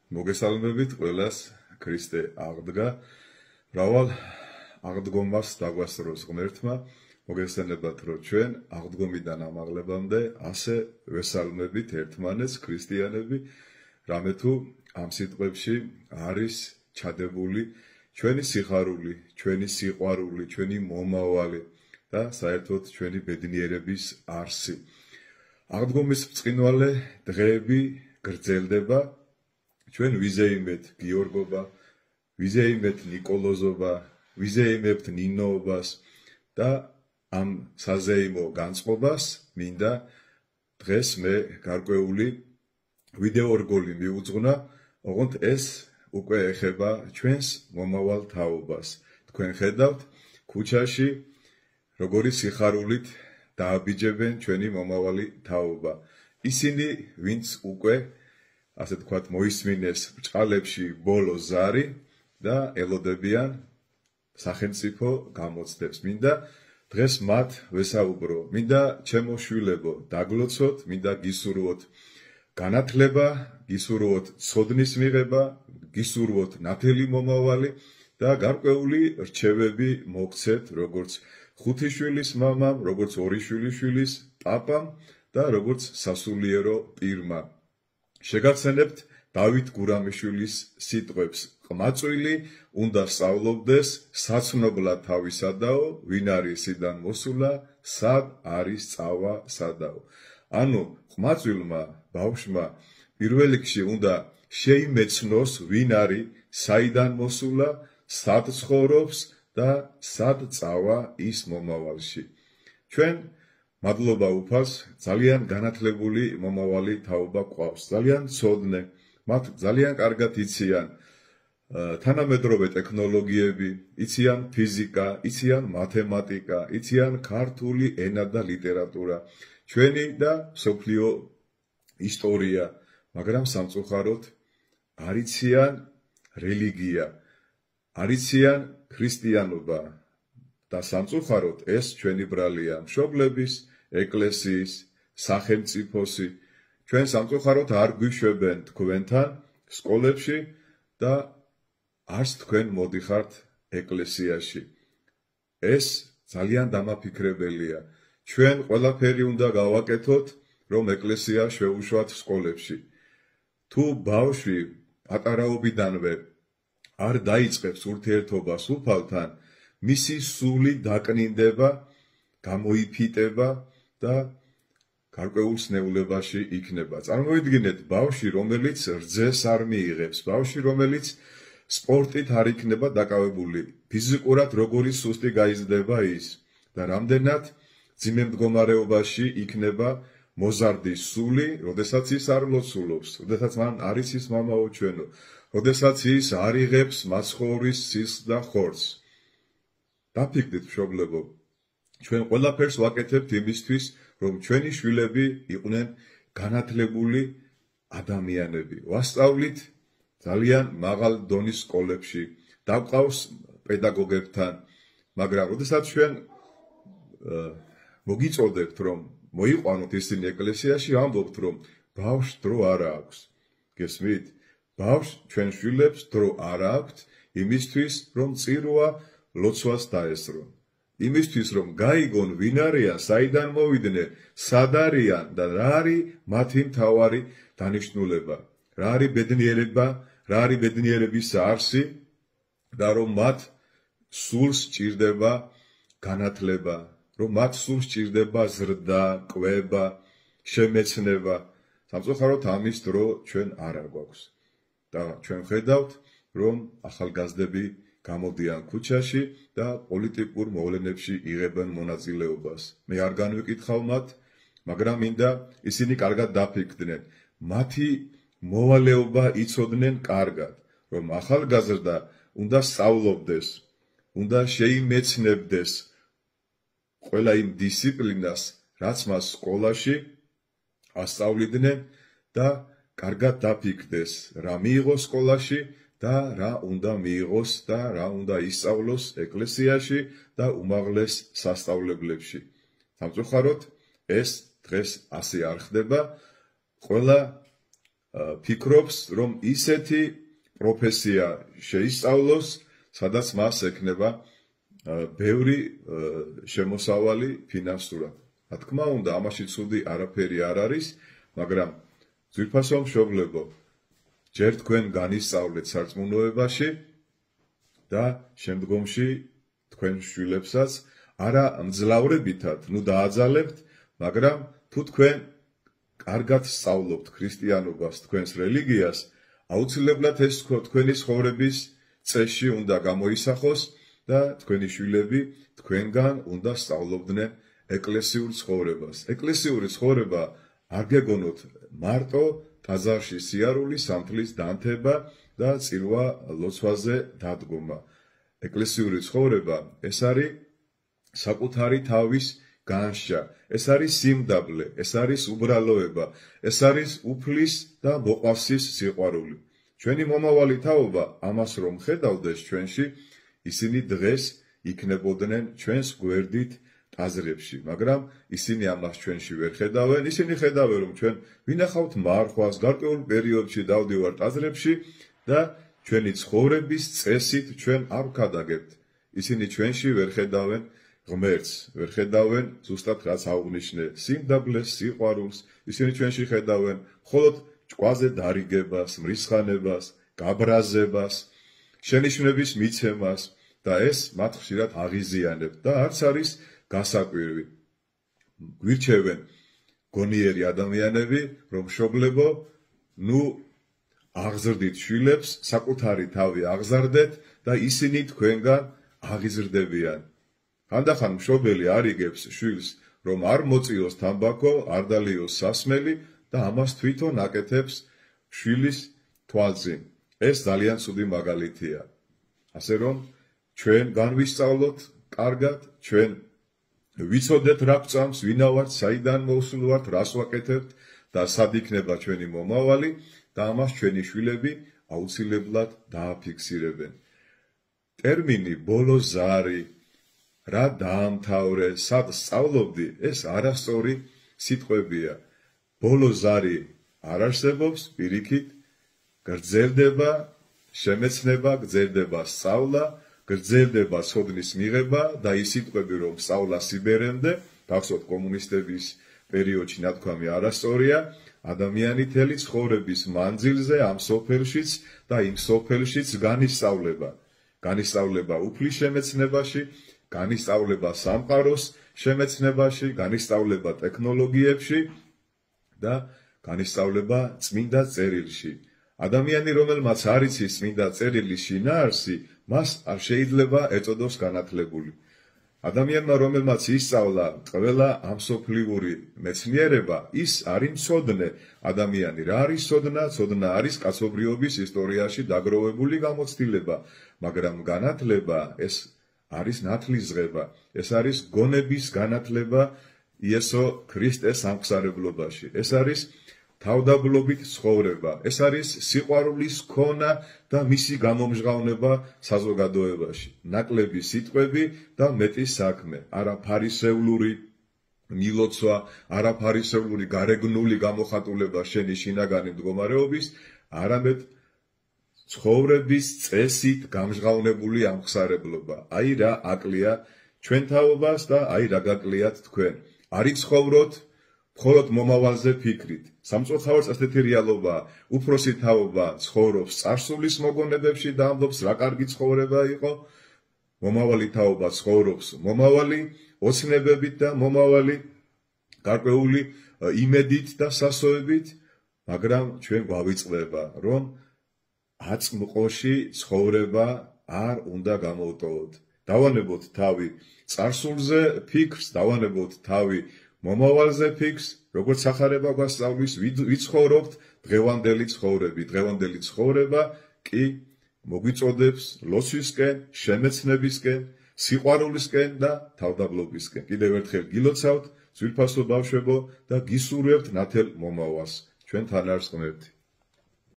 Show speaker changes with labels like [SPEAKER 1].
[SPEAKER 1] მოგესალმებით ყველას ქრისტე აღდგა. მრავალ აღდგომას დაგვასწროს ღმერთმა. მოგესალმებათ, რომ ჩვენ აღდგომიდან ამაღლებამდე ასე ვესალმებით ერთმანეთს ქრისტიანები, რამე თუ ამ სიტყვებში არის ჩადებული ჩვენი სიხარული, ჩვენი სიყვარული, ჩვენი მომავალი და საერთოდ ჩვენი ბედნიერების არსი. აღდგომის ბრწყინვალე დღეები გრძელდება. ჩვენ ვიზეიმეთ გიორგობა, ვიზეიმეთ ნიკოლოზობა, ვიზეიმებთ ნინოობას და ამ საზეიმო განწყობას მინდა დღეს მე გარკვეული ვიდეო რგოლი მიუძღვნა, ოღონდ ეს უკვე ეხება ჩვენს მომავალ თაობას. თქვენ ხედავთ ქუჩაში როგორი სიხარულით დააბიჯებენ ჩვენი მომავალი თაობა. ისინი, ვინც უკვე ასე თქვათ მოისმინეს ბრჭყალებში ბოლო ზარი და ელოდებიან სახელმწიფო გამოცდებს. მინდა დღეს მათ ვესაუბრო, მინდა ჩემო შვილებო დაგლოცოთ, მინდა გისურვოთ განათლება, გისურვოთ ცოდნის მიღება, გისურვოთ ნათელი მომავალი და გარკვეული რჩევები მოგცეთ, როგორც ხუთი შვილის მამამ, როგორც ორი შვილიშვილის პაპამ და როგორც სასულიერო პირმა. შეგაცენებთ დავით გურამიშვილის სიტყვებს: ყმაწვილი უნდა სწავლობდეს საცნობლად თავისადაო, ვინ არის სიდან მოსულა, სად არის წავა სადაო. ანუ ყმაწვილმა, ბავშვმა პირველ რიგში უნდა შეიმეცნოს, ვინ არის, საიდან მოსულა, სად ცხოვრობს და სად წავა ის მომავალში. ჩვენ მადლობა უფალს, ძალიან განათლებული მომავალი თაობა გვყავს, ძალიან ცოდნე, მათ ძალიან კარგად იციან თანამედროვე ტექნოლოგიები, იციან ფიზიკა, იციან მათემატიკა, იციან ქართული ენა და ლიტერატურა, ჩვენი და მსოფლიო ისტორია, მაგრამ სამწუხაროდ არ იციან რელიგია, არ იციან ქრისტიანობა და სამწუხაროდ ეს ჩვენი ბრალია მშობლების, ეკლესიის, სახელმწიფოსი. ჩვენ სამწუხაროდ არ გვიშვებენ თქვენთან სკოლებში და არც თქვენ მოდიხართ ეკლესიაში. ეს ძალიან დამაფიქრებელია. ჩვენ ყველაფერი უნდა გავაკეთოთ, რომ ეკლესია შევუშვათ სკოლებში. თუ ბავშვი პატარაობიდანვე არ დაიწყებს ურთიერთობას უფალთან, მისი სული დაკნინდება, გამოიფიტება და გარკვეულ სნეულებაში იქნება. წარმოიდგინეთ ბავშვი, რომელიც რძეს არ მიიღებს, ბავშვი, რომელიც სპორტით არ იქნება დაკავებული, ფიზიკურად როგორი სუსტი გაიზრდება ის და რამდენად ძიმე მდგომარეობაში იქნება მოზარდის სული, როდესაც ის არ ლოცულობს, როდესაც მან არ იცის მამაო ჩვენო, როდესაც ის არ იღებს მაცხოვრის სისხლს და ხორცს. დაფიქრდით მშობლებო, ჩვენ ყველაფერს ვაკეთებთ იმისთვის, რომ ჩვენი შვილები იყვნენ განათლებული ადამიანები. ვასწავლით ძალიან მაღალ დონის სკოლებში, დავყავს პედაგოგებთან, მაგრამ როდესაც ჩვენ მოგიწოდებთ, რომ მოიყვანოთ ისინი ეკლესიაში, ამბობთ, რომ ბავშვს დრო არ აქვს. გესმით? ბავშვს ჩვენ შვილებს დრო არ აქვთ იმისთვის, რომ წირვა ლოცვას დაესწრონ. იმისთვის, რომ გაიგონ ვინ არიან, საიდან მოვიდნენ, სად არიან და რა არის მათი მთავარი დანიშნულება, რა არის ბედნიერება, რა არის ბედნიერების არსი და რომ მათ სულს სჭირდება განათლება, რომ მათ სულს სჭირდება ზრდა, კვება, შემეცნება. სამწუხაროდ ამის დრო ჩვენ არ გვაქვს და ჩვენ ხედავთ, რომ ახალგაზრდები გამოდიან ქუჩაში და პოლიტიკურ მოვლენებში იღებენ მონაწილეობას. მე არ განვიკითხავ მათ, მაგრამ მინდა ისინი კარგად დაფიქრდნენ. მათი მოვალეობა იცოდნენ კარგად, რომ ახალგაზრდა უნდა სწავლობდეს, უნდა შეიმეცნებდეს ყველა იმ დისციპლინას, რაც მას სკოლაში ასწავლიდნენ და კარგად დაფიქრდეს, რა მიიღოს სკოლაში და რა უნდა მიიღოს და რა უნდა ისწავლოს ეკლესიაში და უმაღლეს სასწავლებლებში. სამწუხაროდ ეს დღეს ასე არ ხდება. ყველა ფიქრობს, რომ ისეთი პროფესია შეისწავლოს, სადაც მას ექნება ბევრი შემოსავალი ფინანსურად. რა თქმა უნდა, ამაში ცუდი არაფერი არ არის, მაგრამ ძვირფასო მშობლებო, ჯერ თქვენ განისწავლეთ სარწმუნოებაში და შემდგომში თქვენ შვილებსაც არა მძლავრებითად, დააძალებთ, მაგრამ თუ თქვენ კარგად სწავლობთ ქრისტიანობას, თქვენს რელიგიას, აუცილებლად ეს თქვენი ცხოვრების წესში უნდა გამოისახოს და თქვენი შვილები თქვენგან უნდა სწავლობდნენ ეკლესიურ ცხოვრებას. ეკლესიური ცხოვრება არ გეგონოთ მარტო ტაძარში სიარული, სამთლის დანთება და წირვა ლოცვაზე დადგომა. ეკლესიური ცხოვრება ეს არის საკუთარი თავის განშა, ეს არის სიმდაბლე, ეს არის უბრალოება, ეს არის უფლის და მოყვასის სიყვარული. ჩვენი მომავალი თაობა ამას რომ ხედავდეს ჩვენში, ისინი დღეს იქნებოდნენ ჩვენს გვერდით ტაძრებში, მაგრამ ისინი ამას ჩვენში ვერ ხედავენ. ისინი ხედავენ, რომ ჩვენ ვინახავთ მარხვას, გარკვეულ პერიოდში დავდივართ ტაძრებში და ჩვენი ცხოვრების წესით ჩვენ არ ვქადაგებთ. ისინი ჩვენში ვერ ხედავენ ღმერთს, ვერ ხედავენ ზუსტად რაც აუღნიშნე სიმდაბლეს, სიყვარულს. ისინი ჩვენში ხედავენ მხოლოდ ჭკვაზე დარიგებას, მრისხანებას, გაბრაზებას, შენიშვნების მიცემას და ეს მათ ხშირად აღიზიანებთ და არც არის გასაკვირი. გვირჩევენ გონიერი ადამიანები, რომ მშობლებო, აღზრდით შვილებს, საკუთარი თავი აღზარდეთ და ისინი თქვენგან აღიზრდებიან. ხანდახან მშობელი არიგებს შვილს, რომ არ მოწიოს თამბაქო, არ დალიოს სასმელი და ამას თვითონ აკეთებს შვილის თვალწინ. ეს ძალიან ცუდი მაგალითია. ასე რომ ჩვენ განვისწავლოთ კარგად, ჩვენ ვიცოდეთ რა გვწამს, ვინა ვართ, საიდან მოვსულ ვართ, რას ვაკეთებთ და სად იქნება ჩვენი მომავალი და ამას ჩვენი შვილები აუცილებლად დააფიქსირებენ. ტერმინი ბოლო ზარი, რა დაამთავრე, სად სწავლობდი, ეს არასწორი სიტყვებია. ბოლო ზარი არ არსებობს, პირიქით გრძელდება შემეცნება, გრძელდება სწავლა, გრძელდება ცოდნის მიღება და ის სიტყვები რომ სწავლა სიბერემდე, გახსოვთ კომუნისტების პერიოდში ნათქვამი არასწორია, ადამიანი თელი ცხოვრების მანძილზე ამ სოფელშიც და იმ სოფელშიც განისწავლება უფლის შემეცნებაში, განისწავლება სამყაროს შემეცნებაში, განისწავლება ტექნოლოგიებში და განისწავლება წმინდა წერილში. ადამიანი, რომელმაც არ იცის წმინდა წერილის შინაარსი, მას არ შეიძლება ეწოდოს განათლებული. ადამიანმა, რომელმაც ისწავლა ყველა ამსოფლიური მეცნიერება, ის არის მცოდნე ადამიანი. რა არის ცოდნა? ცოდნა არის კაცობრიობის ისტორიაში დაგროვებული გამოცდილება, მაგრამ განათლება ეს არის ნათლისღება, ეს არის გონების განათლება იესო ქრისტეს სამხსარებლობაში. ეს არის თავდაბლობით ცხოვრება, ეს არის სიყვარულის ქონა და მისი გამომჟღავნება საზოგადოებაში. ნაკლები სიტყვები და მეტი საქმე, არა ფარისევლური მილოცვა, არა ფარისევლური გარეგნული გამოხატულება შენი შინაგანი მდგომარეობის, არამედ ცხოვრების წესით გამჟღავნებული ამხსარებლობა. აი რა აკლია ჩვენ თაობას და აი რა გაკლიათ თქვენ. არ იცხოვროთ მხოლოდ მომავალზე ფიქრით. სამწუხაროდ ასეთი რეალობაა. უფროსი თაობა ცხოვრობს წარსულის მოგონებებში და ამბობს რა კარგი ცხოვრება იყო. მომავალი თაობა ცხოვრობს მომავალი ოცნებებით და მომავალი გარკვეული იმედით და სასოებით, მაგრამ ჩვენ გვავიწყდება, რომ აწმყოში ცხოვრება არ უნდა გამოვტოვოთ. დავანებოთ თავი წარსულზე ფიქრს, დავანებოთ თავი მომავალზე ფიქრს, როგორც სახარება გვასწავლის, ვიცხოვრობთ დღევანდელი ცხოვრები. დღევანდელი ცხოვრება კი მოგვიწოდებს ლოცვისკენ, შემეცნებისკენ, სიყვარულისკენ და თავდაბლობისკენ. კიდევ ერთხელ გილოცავთ, ძვირფასო ბავშვებო და გისურვებთ ნათელ მომავალს. ჩვენ თან არის ღმერთი.